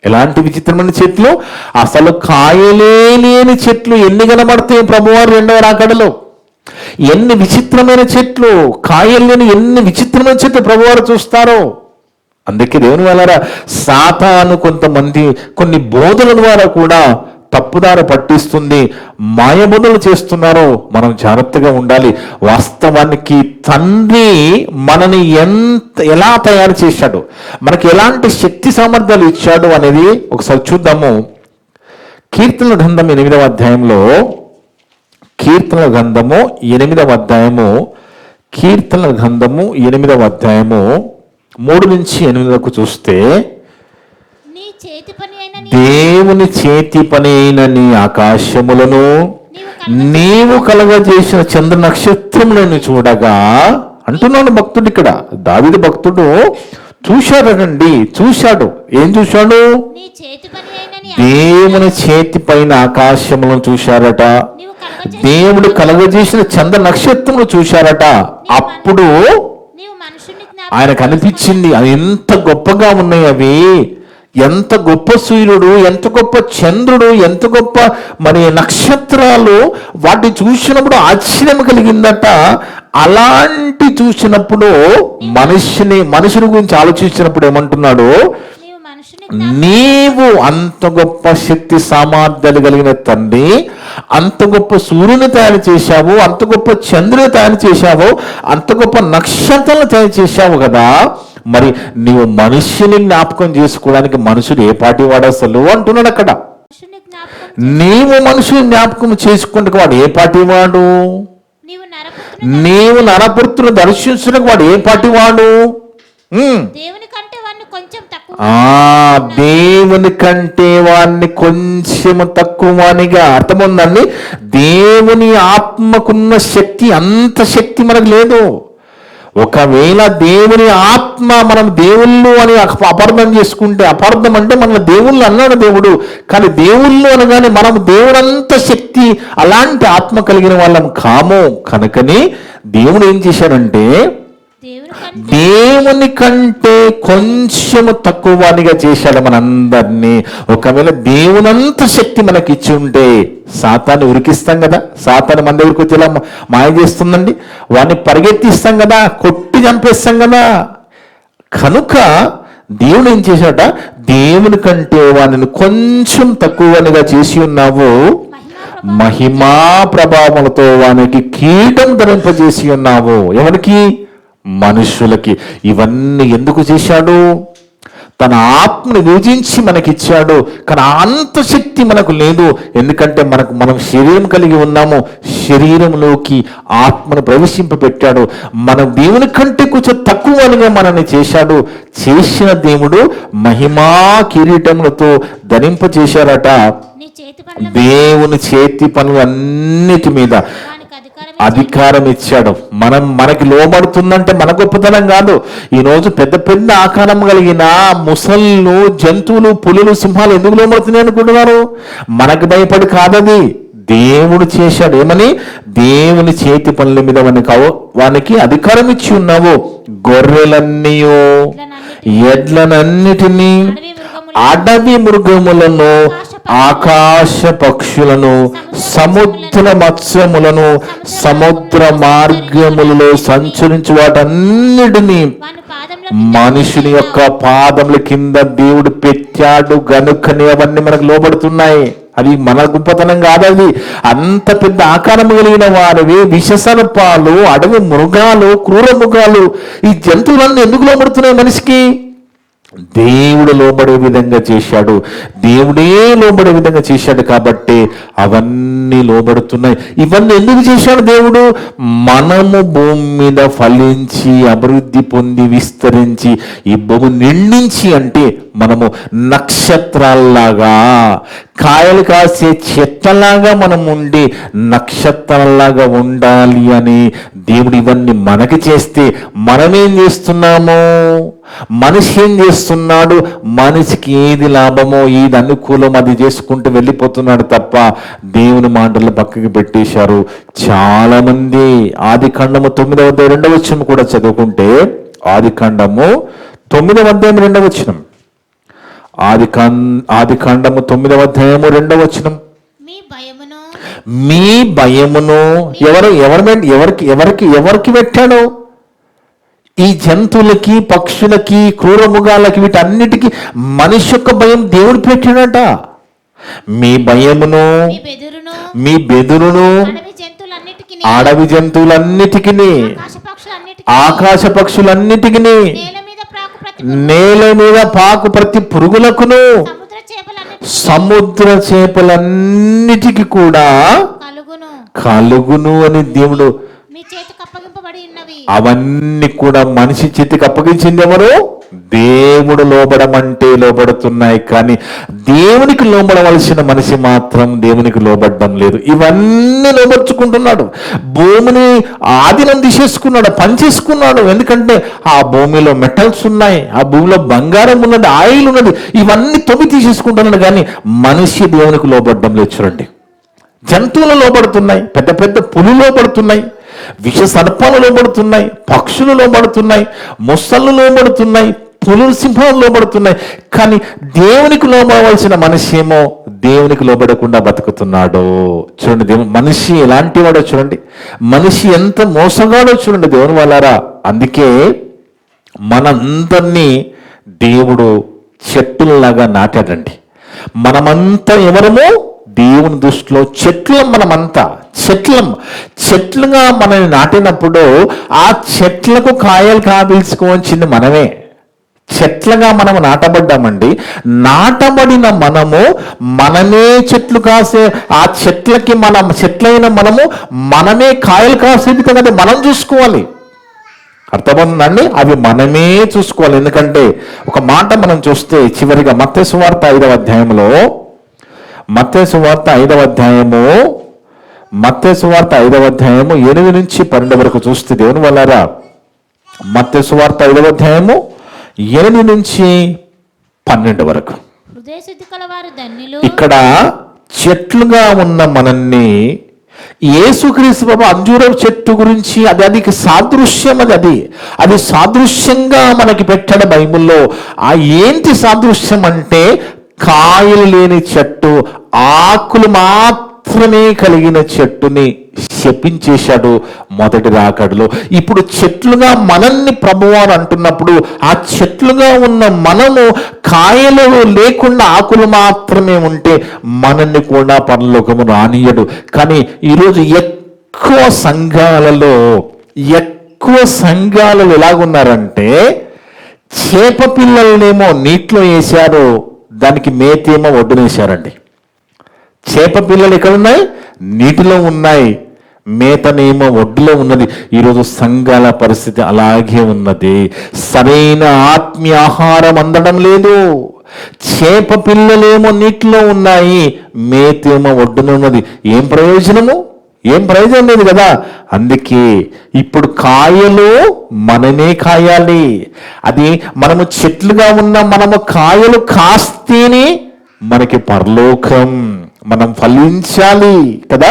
ఎలాంటి విచిత్రమైన చెట్లు? అసలు కాయలే లేని చెట్లు ఎన్ని కనబడతాయి ప్రభువారు రెండవ రాకడలో. ఎన్ని విచిత్రమైన చెట్లు, కాయలు లేని ఎన్ని విచిత్రమైన చెట్లు ప్రభువారు చూస్తారో. అందుకే దేవుని వాళ్ళారా, సాతాను కొంతమంది కొన్ని బోధల ద్వారా కూడా తప్పుదారి పట్టిస్తుంది, మాయబోధలు చేస్తున్నారో మనం జాగ్రత్తగా ఉండాలి. వాస్తవానికి తండ్రి మనని ఎలా తయారు చేశాడు, మనకి ఎలాంటి శక్తి సామర్థ్యాలు ఇచ్చాడు అనేది ఒకసారి చూద్దాము. కీర్తనల గ్రంథం 8వ అధ్యాయంలో, కీర్తనల గ్రంథము 8వ అధ్యాయము, కీర్తనల గ్రంథము 8వ అధ్యాయము 3 నుంచి 8 వరకు చూస్తే, నీ చేతి పని అయిన దేవుని చేతి పని అయిన నీ ఆకాశములను నీవు కలగజేసిన చంద్ర నక్షత్రములను చూడగా అంటున్నాడు భక్తుడు. ఇక్కడ దావీదు భక్తుడు చూశాడు. ఏం చూశాడు? నీ చేతి పని అయిన దేవుని చేతి పైన ఆకాశములను చూశారట, దేవుడు కలగజేసిన చంద్ర నక్షత్రములు చూశారట. అప్పుడు నీవు మనుషుని ఆయనకు అనిపించింది అవి ఎంత గొప్పగా ఉన్నాయి, అవి ఎంత గొప్ప సూర్యుడు, ఎంత గొప్ప చంద్రుడు, ఎంత గొప్ప మరి నక్షత్రాలు. వాటిని చూసినప్పుడు ఆశ్చర్యం కలిగిందట. అలాంటి చూసినప్పుడు మనుషుని గురించి ఆలోచించినప్పుడు ఏమంటున్నాడు? నీవు మనుషుని నీవు అంత గొప్ప శక్తి సామర్థ్యాలు కలిగిన తండ్రి, అంత గొప్ప సూర్యుని తయారు చేశావు, అంత గొప్ప చంద్రుని తయారు చేశావు, అంత గొప్ప నక్షత్రాలను తయారు చేశావు కదా, మరి నీవు మనుషుని జ్ఞాపకం చేసుకోవడానికి మనుషుడు ఏ పాటి వాడు అసలు అంటున్నాడు అక్కడ. మనుషుని జ్ఞాపకం నీవు మనుషుని జ్ఞాపకం చేసుకుంటే వాడు ఏ పాటి వాడు? నీవు నరపుత్రుని నీవు నరపుత్రులు దర్శించడానికి వాడు ఏ పాటి వాడు? దేవుని కంటే వాడిని కొంచెం తక్కువ దేవుని కంటే వాడిని కొంచెం తక్కువనిగా. అర్థముందండి? దేవుని ఆత్మకున్న శక్తి అంత శక్తి మనకు లేదు. ఒకవేళ దేవుని ఆత్మ మనం దేవుళ్ళు అని అపార్థం చేసుకుంటే, అపార్థం అంటే మన దేవుళ్ళు అన్నాడు దేవుడు, కానీ దేవుళ్ళు అనగానే మనం దేవుడంత శక్తి అలాంటి ఆత్మ కలిగిన వాళ్ళం కాము. కనుకని దేవుడు ఏం చేశాడంటే దేవుని కంటే కొంచెము తక్కువనిగా చేశాడు మనందరినీ. ఒకవేళ దేవునంత శక్తి మనకి ఇచ్చి ఉంటే సాతాన్ని ఉరికిస్తాం కదా. సాతాను మన దగ్గరికి వచ్చి ఇలా మాయ చేస్తుందండి, వాడిని పరిగెత్తిస్తాం కదా, కొట్టి చంపేస్తాం కదా. కనుక దేవుడు ఏం చేశాట? దేవుని కంటే వాడిని కొంచెం తక్కువనిగా చేసి ఉన్నావు, మహిమా ప్రభావములతో వానికి కీటం ధరింపజేసి ఉన్నావు. ఎవరికి? మనుషులకి. ఇవన్నీ ఎందుకు చేశాడు? తన ఆత్మను విభజించి మనకిచ్చాడు. కానీ అంత శక్తి మనకు లేదు. ఎందుకంటే మనం శరీరం కలిగి ఉన్నాము, శరీరంలోకి ఆత్మను ప్రవేశింపబెట్టాడు. మన దేవుని కంటే కొంచెం తక్కువగా మనల్ని చేశాడు. చేసిన దేవుడు మహిమా కిరీటములతో ధరింపజేశారట. దేవుని చేతి పనులు అన్నిటి మీద అధికారం ఇచ్చాడు. మనకి లోబడుతుందంటే మన గొప్పతనం కాదు. ఈరోజు పెద్ద పెద్ద ఆకారం కలిగిన ముసళ్ళు, జంతువులు, పులులు, సింహాలు ఎందుకు లోబడుతున్నాయి అనుకుంటున్నారు? మనకు భయపడి కాదది, దేవుడు చేశాడు. ఏమని? దేవుని చేతి పనుల మీద వానికి అధికారం ఇచ్చి ఉన్నావు. గొర్రెలన్నీయో, ఎడ్లనన్నిటినీ, అడవి మృగములను, ఆకాశ పక్షులను, సముద్ర మత్స్యములను, సముద్ర మార్గములలో సంచరించు వాటన్నిటినీ మనుషుని యొక్క పాదముల కింద దేవుడు పెట్టాడు. గనుకని అవన్నీ మనకు లోబడుతున్నాయి. అది మన గొప్పతనం కాదు. అది అంత పెద్ద ఆకారం కలిగిన వారివి. విషసర్పాలు, అడవి మృగాలు, క్రూర మృగాలు, ఈ జంతువులన్నీ ఎందుకు లోబడుతున్నాయి మనిషికి? దేవుడు లోబడే విధంగా చేశాడు. దేవుడే లోబడే విధంగా చేశాడు కాబట్టి అవన్నీ లోబడుతున్నాయి. ఇవన్నీ ఎందుకు చేశాడు దేవుడు? మనము భూమి మీద ఫలించి అభివృద్ధి పొంది విస్తరించి ఈ భూమి నిండించి, అంటే మనము నక్షత్రాల్లాగా, కాయలు కాసే చెట్లలాగా మనం ఉండి నక్షత్రాల్లాగా ఉండాలి అని దేవుడు ఇవన్నీ మనకి చేస్తే మనమేం చేస్తున్నాము? మనిషి ఏం చేస్తున్నాడు? మనిషికి ఏది లాభమో, ఏది అనుకూలం అది చేసుకుంటూ వెళ్ళిపోతున్నాడు తప్ప దేవుని మాటలు పక్కకి పెట్టేశారు చాలా మంది. ఆదికాండము 9వ అధ్యాయం 2వ వచనం కూడా చదువుకుంటే, ఆదికాండము 9వ అధ్యాయం 2వ వచనం, ఆది కాండము 9వ అధ్యాయము 2వ వచనం. మీ భయమును మీ భయమును ఎవరికి పెట్టాడు? ఈ జంతువులకి, పక్షులకి, క్రూరముగాలకి, వీటన్నిటికీ మనిషి యొక్క భయం దేవుడు పెట్టాడట. మీ భయమును, మీ బెదురును మీ బెదురును అడవి జంతువులన్నిటికీ, ఆకాశ పక్షులన్నిటికీ, నేల మీద పాకు ప్రతి పురుగులకును, సముద్ర చేపలన్నిటికీ కూడా కలుగును అని దేవుడు. అవన్నీ కూడా మనిషి చేతికి అప్పగించింది ఎవరు? దేవుడు. లోబడమంటే లోబడుతున్నాయి, కానీ దేవునికి లోబడవలసిన మనిషి మాత్రం దేవునికి లోబడడం లేదు. ఇవన్నీ లోబర్చుకుంటున్నాడు. భూమిని ఆధీనం తీసేసుకున్నాడు, పనిచేసుకున్నాడు. ఎందుకంటే ఆ భూమిలో మెటల్స్ ఉన్నాయి, ఆ భూమిలో బంగారం ఉన్నది, ఆయిల్ ఉన్నది. ఇవన్నీ తొమ్మి తీసేసుకుంటున్నాడు, కానీ మనిషి దేవునికి లోబడడం లేదు. చూడండి, జంతువులు లోబడుతున్నాయి, పెద్ద పెద్ద పులులు లోబడుతున్నాయి, విష సర్పాలు లోబడుతున్నాయి, పక్షులు లోబడుతున్నాయి, మొసళ్ళు లోబడుతున్నాయి, పులులు సింహాలు లోబడుతున్నాయి. కానీ దేవునికి లోబడవలసిన మనిషి ఏమో దేవునికి లోబడకుండా బతుకుతున్నాడు. చూడండి, దేవుడు మనిషి ఎలాంటి వాడో చూడండి, మనిషి ఎంత మోసగాడో చూడండి దేవుని వాళ్ళారా. అందుకే మనందరినీ దేవుడు చెట్టులాగా నాటాడండి. మనమంతా ఎవరము? దేవుని దృష్టిలో చెట్లం. మనమంతా చెట్లుగా మనల్ని నాటినప్పుడు ఆ చెట్లకు కాయలు కాపిల్చుకోవచ్చింది మనమే. చెట్లుగా మనము నాటబడ్డామండి. నాటబడిన మనమే చెట్లు కాసే, ఆ చెట్లకి చెట్లైన మనమే కాయలు కాసేది కదా, మనం చూసుకోవాలి. అర్థమవుతుందండి? అవి మనమే చూసుకోవాలి. ఎందుకంటే ఒక మాట మనం చూస్తే చివరిగా మత్తయి సువార్త 5వ అధ్యాయంలో, మత్తయి సువార్త 5వ అధ్యాయము 8 నుంచి 12 వరకు చూస్తే దేవుని వల్లారా, మత్తయి సువార్త 5వ అధ్యాయము 8 నుంచి 12 వరకు. ఇక్కడ చెట్లుగా ఉన్న మనల్ని యేసుక్రీస్తు ప్రభు అంజూరపు చెట్టు గురించి అది సాదృశ్యం, అది సాదృశ్యంగా మనకి పెట్టాడు బైబిల్లో. ఆ ఏంటి సాదృశ్యం అంటే, కాయలు లేని చెట్టు, ఆకులు మాత్రమే కలిగిన చెట్టుని శపించేశాడు మొదటి రాకడలో. ఇప్పుడు చెట్లుగా మనల్ని ప్రభువు అని అంటున్నప్పుడు, ఆ చెట్లుగా ఉన్న మనము కాయలు లేకుండా ఆకులు మాత్రమే ఉంటే మనల్ని కూడా పరలోకము రానియడు. కానీ ఈరోజు ఎక్కువ సంఘాలలో ఎలాగున్నారంటే, చేప పిల్లలనేమో నీటిలో వేశారు, దానికి మేతేమో ఒడ్డునేశారండి. చేప పిల్లలు ఎక్కడున్నాయి? నీటిలో ఉన్నాయి, మేతనేమో ఒడ్డులో ఉన్నది. ఈరోజు సంఘాల పరిస్థితి అలాగే ఉన్నది. సరైన ఆత్మీయ ఆహారం అందడం లేదు. చేప పిల్లలేమో నీటిలో ఉన్నాయి, మేతేమో ఒడ్డున ఉన్నది. ఏం ప్రయోజనం లేదు కదా. అందుకే ఇప్పుడు కాయలు మనమే కాయాలి. అది మనము చెట్లుగా ఉన్న మనము కాయలు కాస్తేనే మనకి పరలోకం. మనం ఫలించాలి కదా,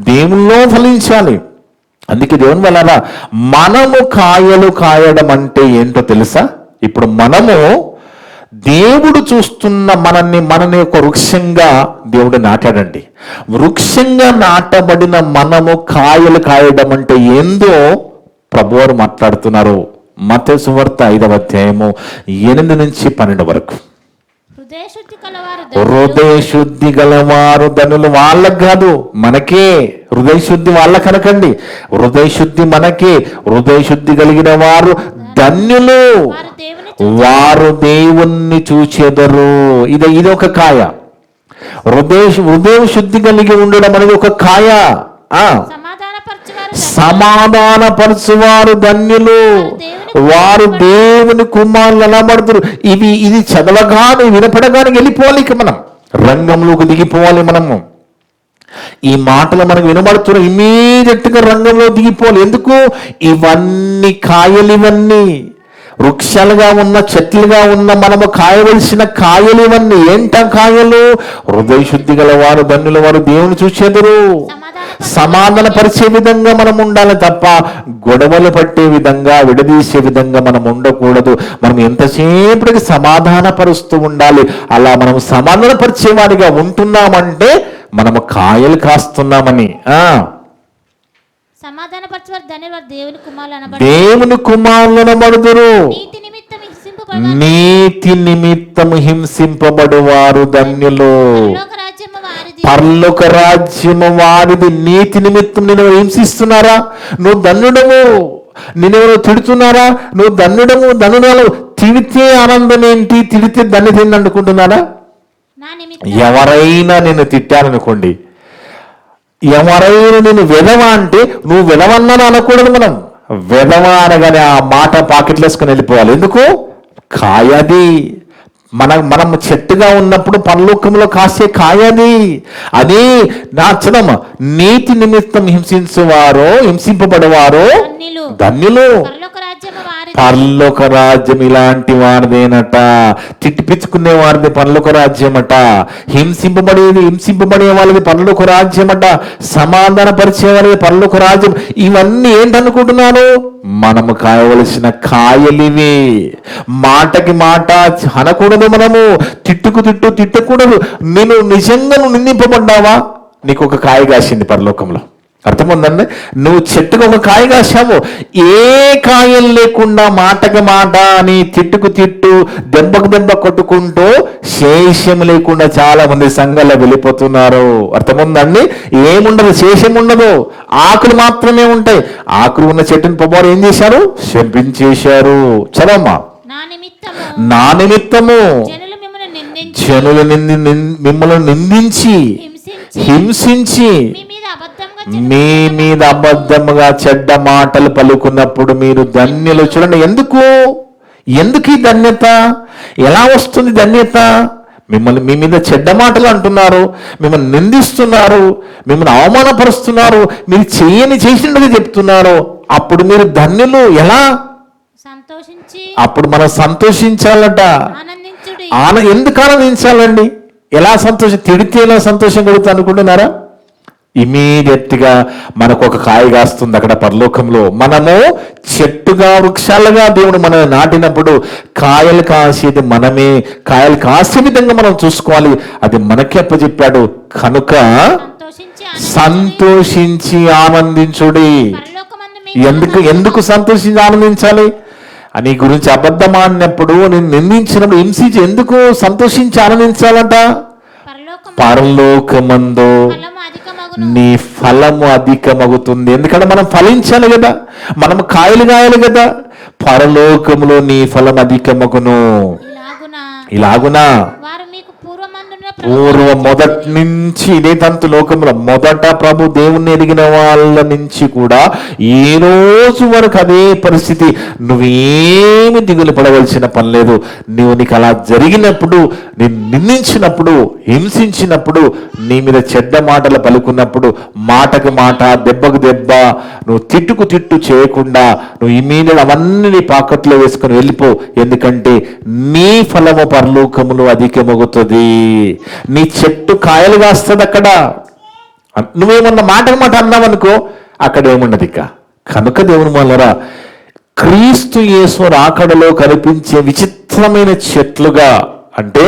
దేవుల్లో ఫలించాలి. అందుకే దేవుని వల్ల మనము కాయలు కాయడం అంటే ఏంటో తెలుసా? ఇప్పుడు మనము దేవుడు చూస్తున్న మనని ఒక వృక్షంగా దేవుడు నాటాడండి. వృక్షంగా నాటబడిన మనము కాయలు కాయడం అంటే ఏందో ప్రభువారు మాట్లాడుతున్నారు. మత్తయి సువార్త 5వ అధ్యాయము 8 నుంచి 12 వరకు. హృదయ శుద్ధి గలవారు ధనులు. వాళ్ళకు కాదు, మనకే. హృదయ శుద్ధి వాళ్ళకి అనకండి, హృదయ శుద్ధి మనకే. హృదయ శుద్ధి కలిగిన వారు ధన్యులు, వారు దేవుణ్ణి చూచెదరు. ఇది ఒక కాయ. హృదయ శుద్ధి కలిగి ఉండడం అనేది ఒక కాయ. సమాధానపరచువారు ధన్యులు, వారు దేవుని కుమారులు అనబడుతురు. ఇది చదవగానే వినపడగానే వెళ్ళిపోవాలి. ఇక మనం రంగంలోకి దిగిపోవాలి. మనము ఈ మాటలు మనకు వినబడుతున్న ఇమీడియట్గా రంగంలో దిగిపోవాలి. ఎందుకు? ఇవన్నీ కాయలు, ఇవన్నీ వృక్షాలుగా ఉన్న చెట్లుగా ఉన్న మనము కాయవలసిన కాయలు ఇవన్నీ. ఏంట కాయలు? హృదయ శుద్ధి గల వారు ధన్యులు, వారు దేవుని చూచెదరు. సమాధాన పరిచే విధంగా మనం ఉండాలి తప్ప గొడవలు పట్టే విధంగా విడదీసే విధంగా మనం ఉండకూడదు. మనం ఎంతసేపటికి సమాధాన పరుస్తూ ఉండాలి. అలా మనం సమాధాన పరిచేవాడిగా ఉంటున్నామంటే మనము కాయలు కాస్తున్నామని. సమాధానపరచువారు ధన్యులు, దేవుని కుమారులు అనబడుదురు. దేవుని కుమారులు అనబడుదురు. నీతి నిమిత్తం హింసింపబడువారు నీతి నిమిత్తము హింసింపబడువారు ధన్యులు. పరలోక రాజ్యము వారిది. పరలోక రాజ్యము వారిది. నీతి నిమిత్తం నేను హింసిస్తున్నారా? నువ్వు ధన్యుడము. నేనెవరో తిడుతున్నారా? నువ్వు ధన్యుడము. తిడితే ఆనందం ఏంటి? తిడితే ధన్యత ఏంటి అనుకుంటున్నారా? నా నిమిత్తం ఎవరైనా నిన్ను తిట్టారనుకోండి, ఎవరైనా నేను విధవ అంటే నువ్వు విధవన్నాను అనకూడదు. మనం విధవ అనగానే ఆ మాట పాకెట్లో వేసుకుని వెళ్ళిపోవాలి. ఎందుకు? కాయది. మనం చెట్టుగా ఉన్నప్పుడు పరలోకంలో కాసే కాయది. అది నా చదమ. నీతి నిమిత్తం హింసింపబడేవారు ధన్యులు. పరలోక రాజ్యము వారిది. పరలోక రాజ్యం ఇలాంటి వారిదేనట. తిట్టిపిచ్చుకునే వారిది పరలోక రాజ్యమట. హింసింపబడే వాళ్ళది పరలోక రాజ్యమట. సమాధాన పరిచే వాళ్ళది పరలోక రాజ్యం. ఇవన్నీ ఏంటనుకుంటున్నాను? మనము కాయవలసిన కాయలివి. మాటకి మాట అనకూడదు. మనము తిట్టకూడదు. నేను నిజంగా నువ్వు నిందింపబడ్డావా? నీకు ఒక కాయ కాసింది పరలోకంలో. అర్థముందండి? నువ్వు చెట్టుకు ఒక కాయ కాశావు. ఏ కాయలు లేకుండా మాటకి మాట అని తిట్టు దెబ్బకు దెబ్బ కొట్టుకుంటూ శేషం లేకుండా చాలా మంది సంఘాల్లో వెళ్ళిపోతున్నారు. అర్థముందండి? ఏముండదు, శేషం ఉండదు. ఆకులు మాత్రమే ఉంటాయి. ఆకులు ఉన్న చెట్టుని పొబారు ఏం చేశారు? శపించేశారు. చదవమ్మా. నా నిమిత్తము జనులు మిమ్మల్ని నిందించి హింసించి మీ మీద అబద్ధముగా చెడ్డ మాటలు పలుకున్నప్పుడు మీరు ధన్యులు. చూడండి, ఎందుకు ఈ ధన్యత? ఎలా వస్తుంది ధన్యత? మీ మీద చెడ్డ మాటలు అంటున్నారు, మిమ్మల్ని నిందిస్తున్నారు, మిమ్మల్ని అవమానపరుస్తున్నారు, మీరు చేసినట్టుగా చెప్తున్నారు. అప్పుడు మీరు ధన్యులు. ఎలా? అప్పుడు మనం సంతోషించాలట. ఎందుకు ఆనందించాలండి? ఎలా తిడితే ఎలా సంతోషం కలుగుతా అనుకుంటున్నారా? ఇమీడియట్ గా మనకు ఒక కాయ కాస్తుంది అక్కడ పరలోకంలో. మనము చెట్టుగా వృక్షాలుగా దేవుడు మనం నాటినప్పుడు కాయలు కాసేది మనమే. కాయలు కాసే విధంగా మనం చూసుకోవాలి. అది మనకే అప్పచెప్పాడు. కనుక సంతోషించి ఆనందించుడి. ఎందుకు సంతోషించి ఆనందించాలి? నీ గురించి అబద్ధం ఆడినప్పుడు, నేను నిందించినప్పుడు, హింసించి ఎందుకు సంతోషించి ఆనందించాలంట? పరలోకమందు నీ ఫలము అధికమగుతుంది. ఎందుకంటే మనం ఫలించాలి కదా, మనం కాయలు కాయాలి కదా. పరలోకములో నీ ఫలం అధికమగును. ఇలాగునా మొదటి నుంచి ఇదే తంతు లోకంలో మొదట ప్రభు దేవుణ్ణి ఎరిగిన వాళ్ళ నుంచి కూడా ఈ రోజు వరకు అదే పరిస్థితి. నువ్వేమి దిగులు పడవలసిన పని లేదు. నీకు అలా జరిగినప్పుడు, నేను నిందించినప్పుడు, హింసించినప్పుడు, నీ మీద చెడ్డ మాటలు పలుకున్నప్పుడు, మాటకు మాట, దెబ్బకు దెబ్బ, నువ్వు తిట్టు చేయకుండా నువ్వు ఇమీడియట్ అవన్నీ నీ పాకెట్లో వేసుకొని వెళ్ళిపో. ఎందుకంటే నీ ఫలము పరలోకములో అధికమగుతుంది. నీ చెట్టు కాయలు కాస్తుంది. అక్కడ నువ్వేమన్నా మాటకు మాట అన్నావనుకో, అక్కడ ఏముండదు ఇక. కనుక దేవుని వల్లరా క్రీస్తు యేసు రాకడలో కనిపించే విచిత్రమైన చెట్లుగా, అంటే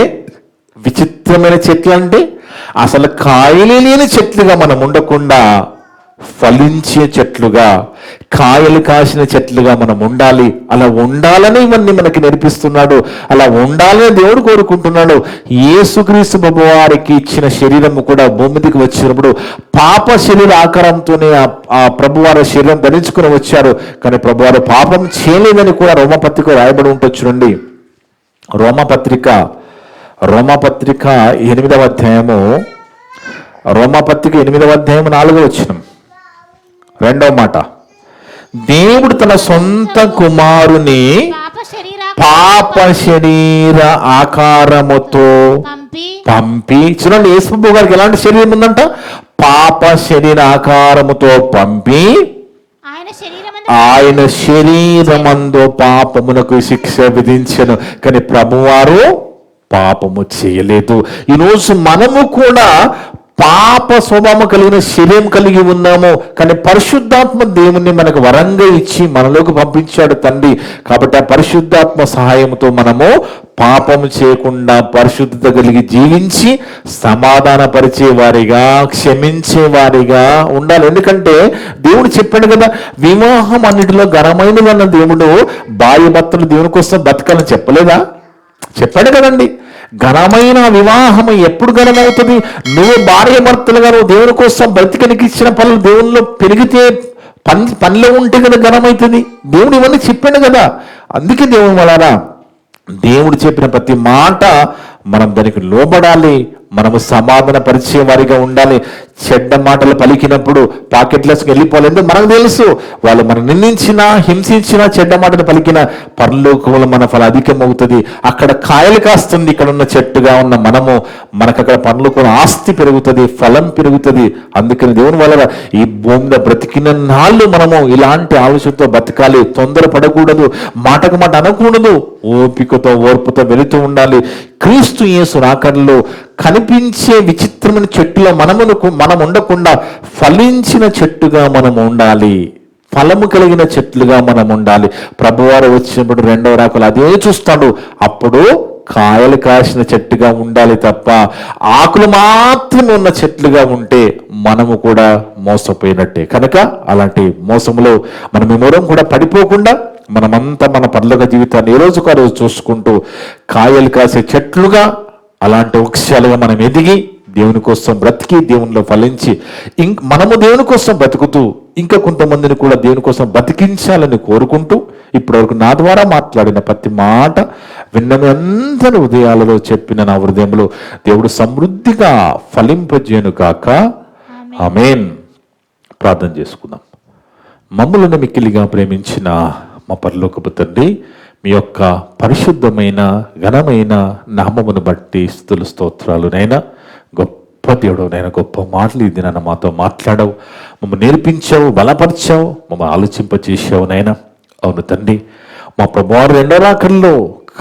విచిత్రమైన చెట్లు అంటే అసలు కాయలే లేని చెట్లుగా మనం ఉండకుండా ఫలించే చెట్లుగా, కాయలు కాసిన చెట్లుగా మనం ఉండాలి. అలా ఉండాలని ఇవన్నీ మనకి నేర్పిస్తున్నాడు. అలా ఉండాలని దేవుడు కోరుకుంటున్నాడు. యేసుక్రీస్తు ప్రభువారికి ఇచ్చిన శరీరము కూడా భూమికి వచ్చినప్పుడు పాప శరీర ఆకారంతోనే ఆ ప్రభువారి శరీరం ధరించుకుని వచ్చారు. కానీ ప్రభువారు పాపం చేయలేదని కూడా రోమపత్రిక రాయబడి ఉంటుంది. చూడండి, రోమపత్రిక 8వ అధ్యాయము, రోమపత్రిక 8వ అధ్యాయం 4వ వచనం, 2వ మాట. దేవుడు తన సొంత కుమారుని పాప శరీర ఆకారముతో పంపి, చూడండి యేసు గారికి ఎలాంటి శరీరం ఉందంట? పాప శరీర ఆకారముతో పంపి ఆయన శరీరమందు పాపమునకు శిక్ష విధించెను. కానీ ప్రభువారు పాపము చేయలేదు. ఈరోజు మనము కూడా పాప స్వభావం కలిగిన శరీరం కలిగి ఉన్నాము. కానీ పరిశుద్ధాత్మ దేవుణ్ణి మనకు వరంగా ఇచ్చి మనలోకి పంపించాడు తండ్రి. కాబట్టి ఆ పరిశుద్ధాత్మ సహాయంతో మనము పాపము చేయకుండా పరిశుద్ధత కలిగి జీవించి సమాధానపరిచే వారిగా, క్షమించే వారిగా ఉండాలి. ఎందుకంటే దేవుడు చెప్పాడు కదా, వివాహం అన్నిటిలో ఘనమైనది అన్న దేవుడు భార్య భర్తలు దేవుని కోసం బతకాలని చెప్పలేదా? చెప్పాడు కదండి. ఘనమైన వివాహం ఎప్పుడు ఘనమవుతుంది? నువ్వు భార్య భర్తలుగా నువ్వు దేవుని కోసం బ్రతికనికి ఇచ్చిన పనులు దేవునిలో పెరిగితే పనిలో ఉంటే కదా ఘనమవుతుంది. దేవుడు ఇవన్నీ చెప్పాడు కదా. అందుకే దేవుని వలన దేవుడు చెప్పిన ప్రతి మాట మనం దానికి లోబడాలి. మనము సమాధాన పరిచే వారిగా ఉండాలి. చెడ్డ మాటలు పలికినప్పుడు పాకెట్లెస్కి వెళ్ళిపోలేదు. మనకు తెలుసు, వాళ్ళు మనం నిందించినా హింసించినా చెడ్డ మాటలు పలికిన పరలోకంలో మన ఫలం అధికమవుతుంది. అక్కడ కాయలు కాస్తుంది. ఇక్కడ ఉన్న చెట్టుగా ఉన్న మనకు అక్కడ పరలోకంలో ఆస్తి పెరుగుతుంది, ఫలం పెరుగుతుంది. అందుకని దేవుని వల్ల ఈ భూమిలో బ్రతికిన నాళ్ళు మనము ఇలాంటి ఆలోచనతో బతకాలి. తొందరపడకూడదు, మాటకు మాట అనకూడదు, ఓపికతో ఓర్పుతో వెళుతూ ఉండాలి. క్రీస్తు యేసు రాకడలో కనిపించే విచిత్రమైన చెట్టులో మనం ఉండకుండా ఫలించిన చెట్టుగా మనం ఉండాలి. ఫలము కలిగిన చెట్లుగా మనం ఉండాలి. ప్రభువారు వచ్చినప్పుడు రెండవ రాకలు అదే చూస్తాడు. అప్పుడు కాయలు కాసిన చెట్టుగా ఉండాలి తప్ప ఆకులు మాత్రమే ఉన్న చెట్లుగా ఉంటే మనము కూడా మోసపోయినట్టే. కనుక అలాంటి మోసములో మనం ఎవరం కూడా పడిపోకుండా మనమంతా మన పరలోక జీవితాన్ని ఏ రోజుకు ఆ రోజు చూసుకుంటూ కాయలు కాసే చెట్లుగా, అలాంటి వృక్షాలుగా మనం ఎదిగి దేవుని కోసం బ్రతికి దేవునిలో ఫలించి మనము దేవుని కోసం బ్రతుకుతూ ఇంకా కొంతమందిని కూడా దేవుని కోసం బతికించాలని కోరుకుంటూ ఇప్పటివరకు నా ద్వారా మాట్లాడిన ప్రతి మాట విన్న అందరి హృదయాలలో చెప్పిన నా హృదయంలో దేవుడు సమృద్ధిగా ఫలింపజేయును కాక. ఆమేన్. ప్రార్థన చేసుకుందాం. మమ్ములను మిక్కిలిగా ప్రేమించిన మా పరలోకపు తండ్రి, మీ యొక్క పరిశుద్ధమైన ఘనమైన నామమును బట్టి స్తుతులు స్తోత్రాలు నైనా. గొప్ప దేవుడు నైనా, గొప్ప మాటలు ఇది నన్ను మాతో మాట్లాడావు, మమ్మల్ని నేర్పించావు, బలపరిచావు, మమ్మల్ని ఆలోచింపచేసావు నైనా. అవును తండ్రి, మా ప్రభువు రెండో రాకడలో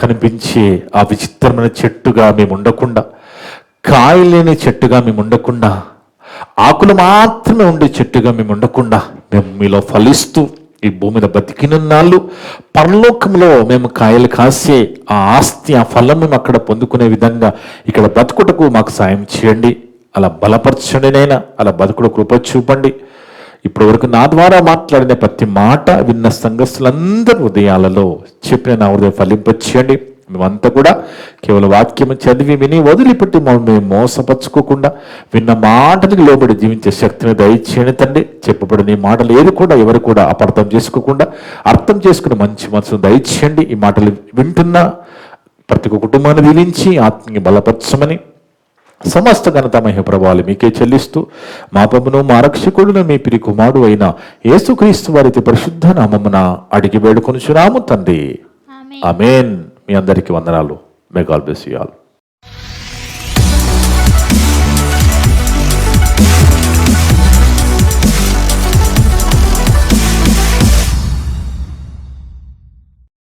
కనిపించే ఆ విచిత్రమైన చెట్టుగా మేము ఉండకుండా, కాయలేని చెట్టుగా మేము ఉండకుండా, ఆకులు మాత్రమే ఉండే చెట్టుగా మేము ఉండకుండా, మేము మీలో ఫలిస్తూ ఈ భూమి మీద బతికినన్నాళ్ళు పరలోకంలో మేము కాయలు కాసే ఆ ఆస్తి, ఆ ఫలం మేము అక్కడ పొందుకునే విధంగా ఇక్కడ బతుకుటకు మాకు సాయం చేయండి. అలా బలపరచండి నైనా, అలా బతుకుడు కృప చూపండి. ఇప్పటి వరకు నా ద్వారా మాట్లాడిన ప్రతి మాట విన్న సంఘస్థులందరి హృదయాలలో చెప్పిన నా హృదయం ఫలింపచేయండి. మేమంతా కూడా కేవలం వాక్యం చదివి విని వదిలిపెట్టి మేము మోసపరుచుకోకుండా విన్న మాటలకు లోబడి జీవించే శక్తిని దయచేయండి తండ్రి. చెప్పబడిన ఈ మాటలు ఏది కూడా ఎవరు కూడా అపార్థం చేసుకోకుండా అర్థం చేసుకుని మంచి మనసును దయచేయండి. ఈ మాటలు వింటున్న ప్రతి ఒక్క కుటుంబాన్ని దీవించి ఆత్మీయ బలపరచమని సమస్త ఘనత మహిమ ప్రభావాలు మీకే చెల్లిస్తూ మా ప్రభువును మా రక్షకుడును మీ ప్రియ కుమారుడు అయిన యేసుక్రీస్తు వారి పరిశుద్ధ నామమున అడిగి వేడుకొనుచున్నాము తండ్రి. ఆమేన్. మీ అందరికీ వందనాలు. May God bless you all.